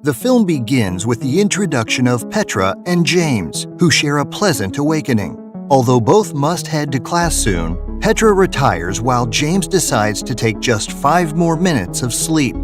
The film begins with the introduction of Petra and James, who share a pleasant awakening. Although both must head to class soon, Petra retires while James decides to take just 5 more minutes of sleep.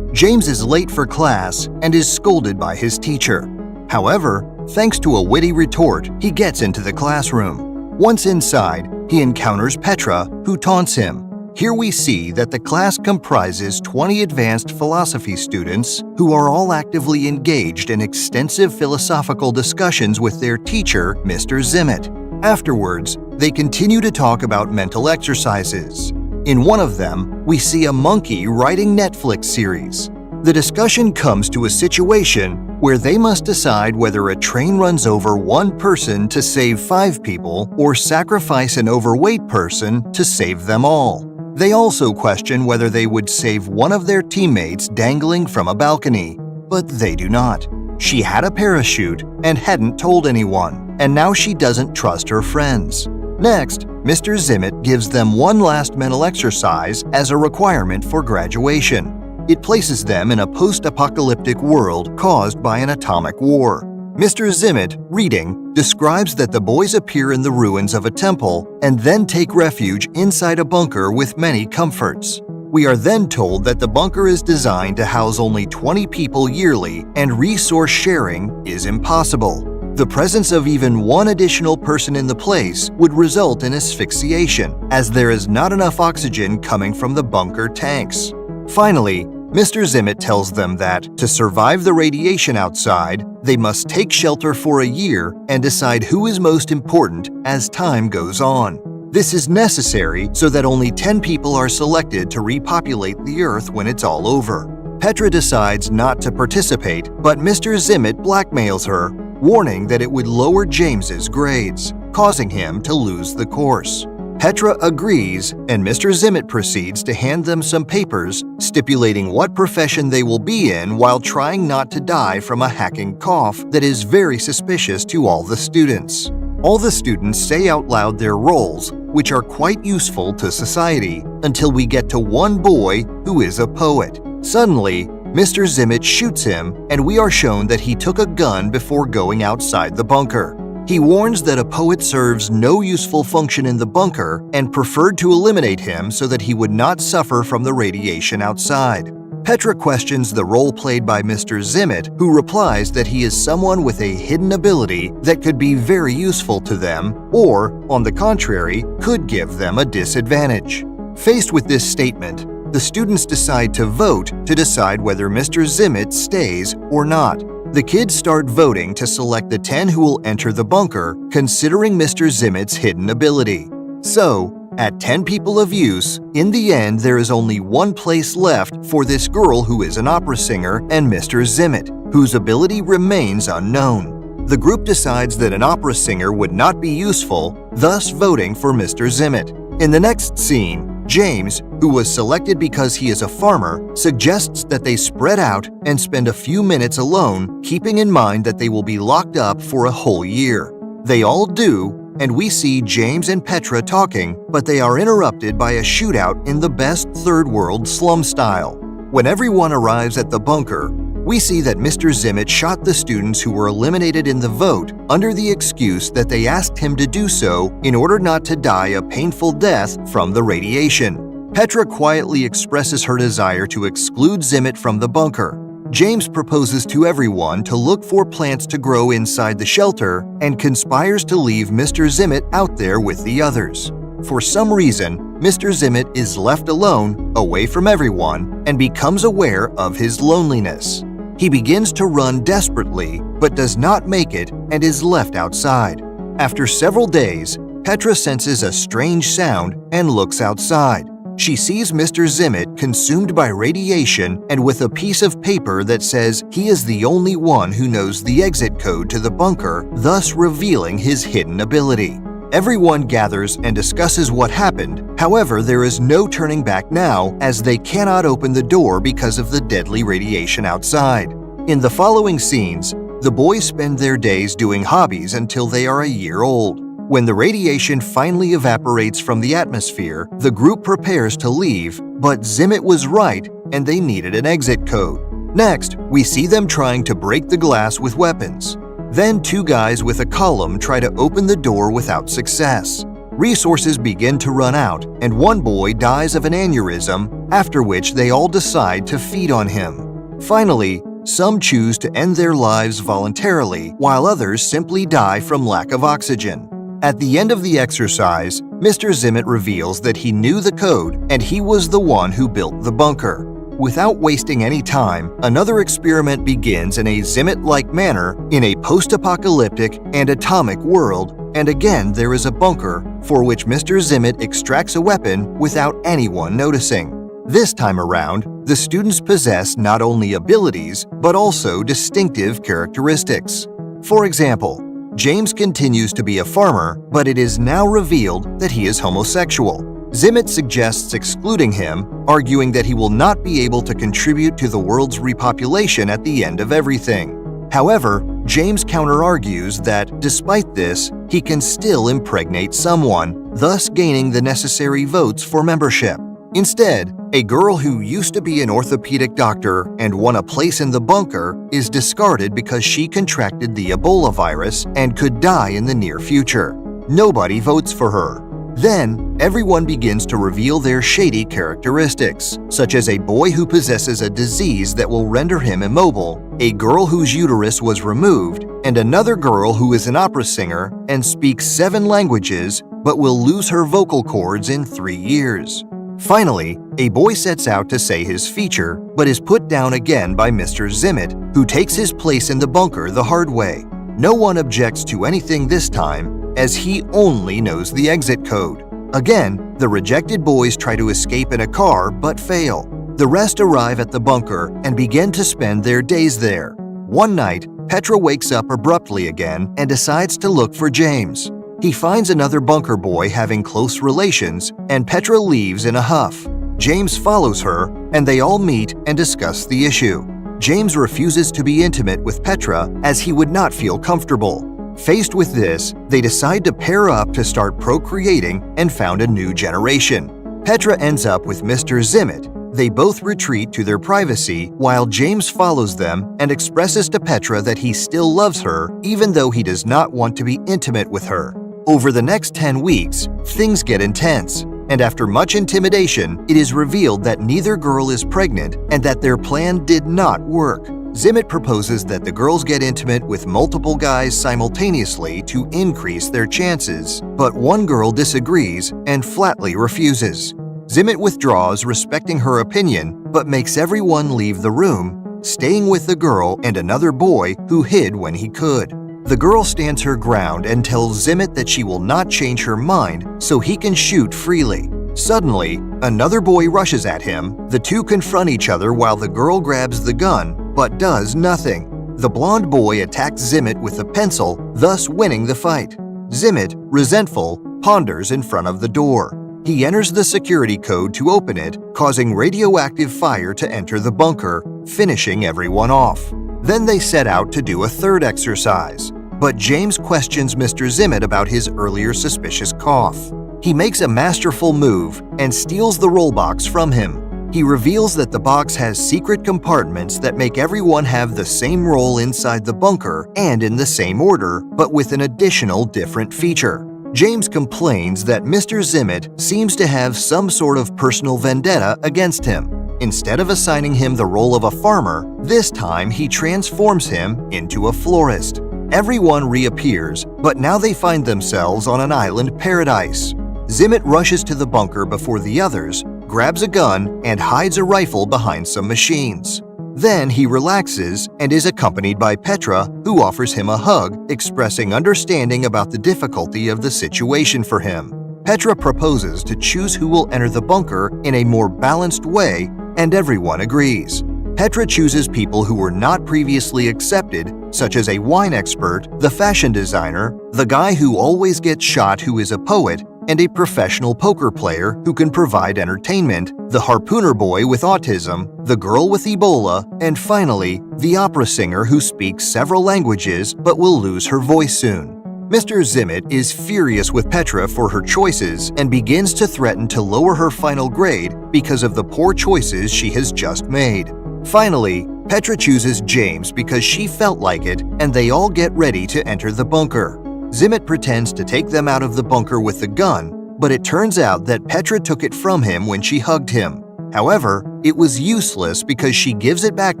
James is late for class and is scolded by his teacher. However, thanks to a witty retort, he gets into the classroom. Once inside, he encounters Petra, who taunts him. Here we see that the class comprises 20 advanced philosophy students who are all actively engaged in extensive philosophical discussions with their teacher, Mr. Zimmett. Afterwards, they continue to talk about mental exercises. In one of them, we see a monkey writing Netflix series. The discussion comes to a situation where they must decide whether a train runs over one person to save 5 people or sacrifice an overweight person to save them all. They also question whether they would save one of their teammates dangling from a balcony, but they do not. She had a parachute and hadn't told anyone, and now she doesn't trust her friends. Next, Mr. Zimmett gives them one last mental exercise as a requirement for graduation. It places them in a post-apocalyptic world caused by an atomic war. Mr. Zimmett, reading, describes that the boys appear in the ruins of a temple and then take refuge inside a bunker with many comforts. We are then told that the bunker is designed to house only 20 people yearly and resource sharing is impossible. The presence of even one additional person in the place would result in asphyxiation, as there is not enough oxygen coming from the bunker tanks. Finally, Mr. Zimmett tells them that, to survive the radiation outside, they must take shelter for a year and decide who is most important as time goes on. This is necessary so that only 10 people are selected to repopulate the Earth when it's all over. Petra decides not to participate, but Mr. Zimmett blackmails her, warning that it would lower James's grades, causing him to lose the course. Petra agrees, and Mr. Zimmett proceeds to hand them some papers stipulating what profession they will be in while trying not to die from a hacking cough that is very suspicious to all the students. All the students say out loud their roles, which are quite useful to society, until we get to one boy who is a poet. Suddenly, Mr. Zimmett shoots him, and we are shown that he took a gun before going outside the bunker. He warns that a poet serves no useful function in the bunker and preferred to eliminate him so that he would not suffer from the radiation outside. Petra questions the role played by Mr. Zimmett, who replies that he is someone with a hidden ability that could be very useful to them or, on the contrary, could give them a disadvantage. Faced with this statement, the students decide to vote to decide whether Mr. Zimmett stays or not. The kids start voting to select the 10 who will enter the bunker, considering Mr. Zimmett's hidden ability. So, at 10 people of use, in the end there is only one place left for this girl who is an opera singer and Mr. Zimmett, whose ability remains unknown. The group decides that an opera singer would not be useful, thus voting for Mr. Zimmett. In the next scene, James, who was selected because he is a farmer, suggests that they spread out and spend a few minutes alone, keeping in mind that they will be locked up for a whole year. They all do, and we see James and Petra talking, but they are interrupted by a shootout in the best third world slum style. When everyone arrives at the bunker, we see that Mr. Zimmett shot the students who were eliminated in the vote under the excuse that they asked him to do so in order not to die a painful death from the radiation. Petra quietly expresses her desire to exclude Zimmett from the bunker. James proposes to everyone to look for plants to grow inside the shelter and conspires to leave Mr. Zimmett out there with the others. For some reason, Mr. Zimmett is left alone, away from everyone, and becomes aware of his loneliness. He begins to run desperately, but does not make it and is left outside. After several days, Petra senses a strange sound and looks outside. She sees Mr. Zimmett consumed by radiation and with a piece of paper that says he is the only one who knows the exit code to the bunker, thus revealing his hidden ability. Everyone gathers and discusses what happened. However, there is no turning back now, as they cannot open the door because of the deadly radiation outside. In the following scenes, the boys spend their days doing hobbies until they are a year old. When the radiation finally evaporates from the atmosphere, the group prepares to leave, but Zimmett was right and they needed an exit code. Next, we see them trying to break the glass with weapons. Then 2 guys with a column try to open the door without success. Resources begin to run out, and one boy dies of an aneurysm, after which they all decide to feed on him. Finally, some choose to end their lives voluntarily, while others simply die from lack of oxygen. At the end of the exercise, Mr. Zimmett reveals that he knew the code and he was the one who built the bunker. Without wasting any time, another experiment begins in a Zimmett-like manner in a post-apocalyptic and atomic world, and again there is a bunker for which Mr. Zimmett extracts a weapon without anyone noticing. This time around, the students possess not only abilities but also distinctive characteristics. For example, James continues to be a farmer, but it is now revealed that he is homosexual. Zimmett suggests excluding him, arguing that he will not be able to contribute to the world's repopulation at the end of everything. However, James counter-argues that, despite this, he can still impregnate someone, thus gaining the necessary votes for membership. Instead, a girl who used to be an orthopedic doctor and won a place in the bunker is discarded because she contracted the Ebola virus and could die in the near future. Nobody votes for her. Then, everyone begins to reveal their shady characteristics, such as a boy who possesses a disease that will render him immobile, a girl whose uterus was removed, and another girl who is an opera singer and speaks 7 languages but will lose her vocal cords in 3 years. Finally, a boy sets out to say his feature, but is put down again by Mr. Zimmett, who takes his place in the bunker the hard way. No one objects to anything this time, as he only knows the exit code. Again, the rejected boys try to escape in a car but fail. The rest arrive at the bunker and begin to spend their days there. One night, Petra wakes up abruptly again and decides to look for James. He finds another bunker boy having close relations, and Petra leaves in a huff. James follows her, and they all meet and discuss the issue. James refuses to be intimate with Petra as he would not feel comfortable. Faced with this, they decide to pair up to start procreating and found a new generation. Petra ends up with Mr. Zimmett. They both retreat to their privacy while James follows them and expresses to Petra that he still loves her even though he does not want to be intimate with her. Over the next 10 weeks, things get intense, and after much intimidation, it is revealed that neither girl is pregnant and that their plan did not work. Zimmett proposes that the girls get intimate with multiple guys simultaneously to increase their chances, but one girl disagrees and flatly refuses. Zimmett withdraws, respecting her opinion, but makes everyone leave the room, staying with the girl and another boy who hid when he could. The girl stands her ground and tells Zimmett that she will not change her mind so he can shoot freely. Suddenly, another boy rushes at him. The two confront each other while the girl grabs the gun, but does nothing. The blonde boy attacks Zimmett with a pencil, thus winning the fight. Zimmett, resentful, ponders in front of the door. He enters the security code to open it, causing radioactive fire to enter the bunker, finishing everyone off. Then they set out to do a third exercise, but James questions Mr. Zimmett about his earlier suspicious cough. He makes a masterful move and steals the roll box from him. He reveals that the box has secret compartments that make everyone have the same role inside the bunker and in the same order, but with an additional different feature. James complains that Mr. Zimmett seems to have some sort of personal vendetta against him. Instead of assigning him the role of a farmer, this time he transforms him into a florist. Everyone reappears, but now they find themselves on an island paradise. Zimmett rushes to the bunker before the others, grabs a gun, and hides a rifle behind some machines. Then he relaxes and is accompanied by Petra, who offers him a hug, expressing understanding about the difficulty of the situation for him. Petra proposes to choose who will enter the bunker in a more balanced way, and everyone agrees. Petra chooses people who were not previously accepted, such as a wine expert, the fashion designer, the guy who always gets shot who is a poet, and a professional poker player who can provide entertainment, the harpooner boy with autism, the girl with Ebola, and finally, the opera singer who speaks several languages but will lose her voice soon. Mr. Zimmett is furious with Petra for her choices and begins to threaten to lower her final grade because of the poor choices she has just made. Finally, Petra chooses James because she felt like it, and they all get ready to enter the bunker. Zimmet pretends to take them out of the bunker with the gun, but it turns out that Petra took it from him when she hugged him. However, it was useless because she gives it back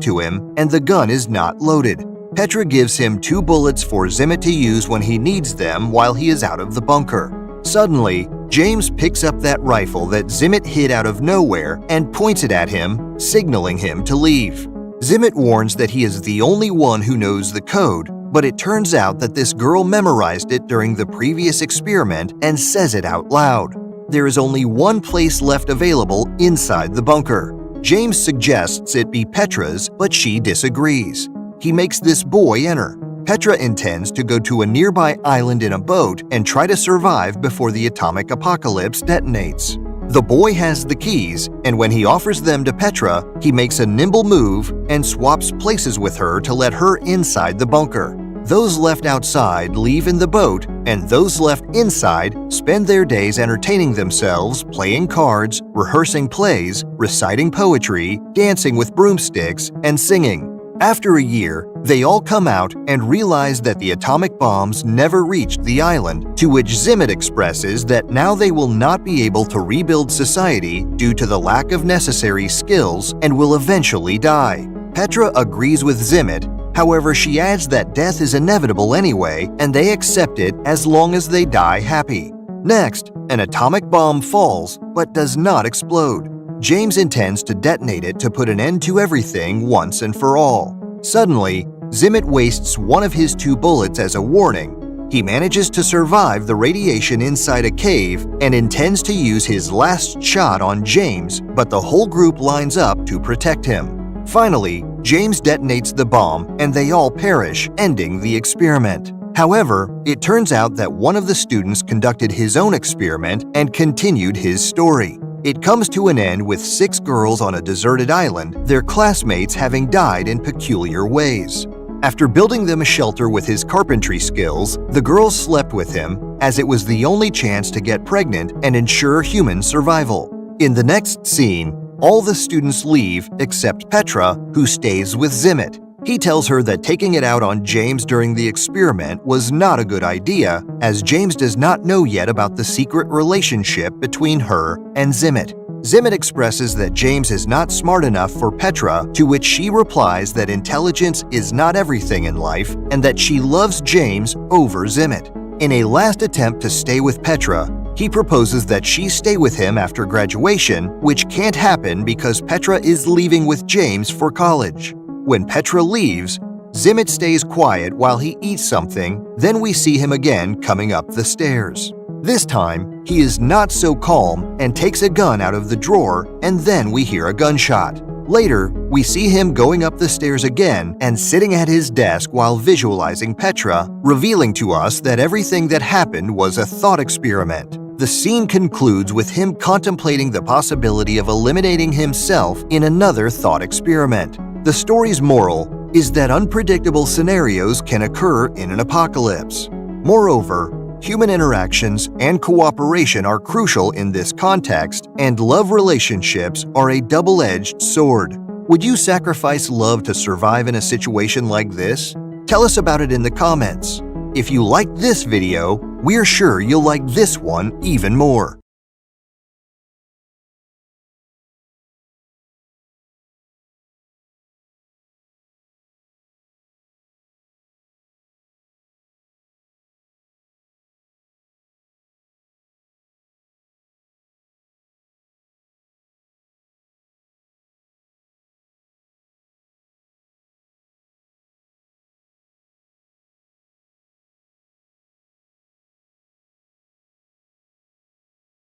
to him and the gun is not loaded. Petra gives him 2 bullets for Zimmet to use when he needs them while he is out of the bunker. Suddenly, James picks up that rifle that Zimmet hid out of nowhere and points it at him, signaling him to leave. Zimmet warns that he is the only one who knows the code, but it turns out that this girl memorized it during the previous experiment and says it out loud. There is only one place left available inside the bunker. James suggests it be Petra's, but she disagrees. He makes this boy enter. Petra intends to go to a nearby island in a boat and try to survive before the atomic apocalypse detonates. The boy has the keys, and when he offers them to Petra, he makes a nimble move and swaps places with her to let her inside the bunker. Those left outside leave in the boat, and those left inside spend their days entertaining themselves, playing cards, rehearsing plays, reciting poetry, dancing with broomsticks, and singing. After a year, they all come out and realize that the atomic bombs never reached the island, to which Zimmet expresses that now they will not be able to rebuild society due to the lack of necessary skills and will eventually die. Petra agrees with Zimmet, however she adds that death is inevitable anyway and they accept it as long as they die happy. Next, an atomic bomb falls but does not explode. James intends to detonate it to put an end to everything once and for all. Suddenly, Zimmet wastes one of his 2 bullets as a warning. He manages to survive the radiation inside a cave and intends to use his last shot on James, but the whole group lines up to protect him. Finally, James detonates the bomb and they all perish, ending the experiment. However, it turns out that one of the students conducted his own experiment and continued his story. It comes to an end with 6 girls on a deserted island, their classmates having died in peculiar ways. After building them a shelter with his carpentry skills, the girls slept with him, as it was the only chance to get pregnant and ensure human survival. In the next scene, all the students leave except Petra, who stays with Zimmet. He tells her that taking it out on James during the experiment was not a good idea, as James does not know yet about the secret relationship between her and Zimmet. Zimmet expresses that James is not smart enough for Petra, to which she replies that intelligence is not everything in life and that she loves James over Zimmet. In a last attempt to stay with Petra, he proposes that she stay with him after graduation, which can't happen because Petra is leaving with James for college. When Petra leaves, Zimmet stays quiet while he eats something, then we see him again coming up the stairs. This time, he is not so calm and takes a gun out of the drawer, and then we hear a gunshot. Later, we see him going up the stairs again and sitting at his desk while visualizing Petra, revealing to us that everything that happened was a thought experiment. The scene concludes with him contemplating the possibility of eliminating himself in another thought experiment. The story's moral is that unpredictable scenarios can occur in an apocalypse. Moreover, human interactions and cooperation are crucial in this context, and love relationships are a double-edged sword. Would you sacrifice love to survive in a situation like this? Tell us about it in the comments. If you liked this video, we're sure you'll like this one even more.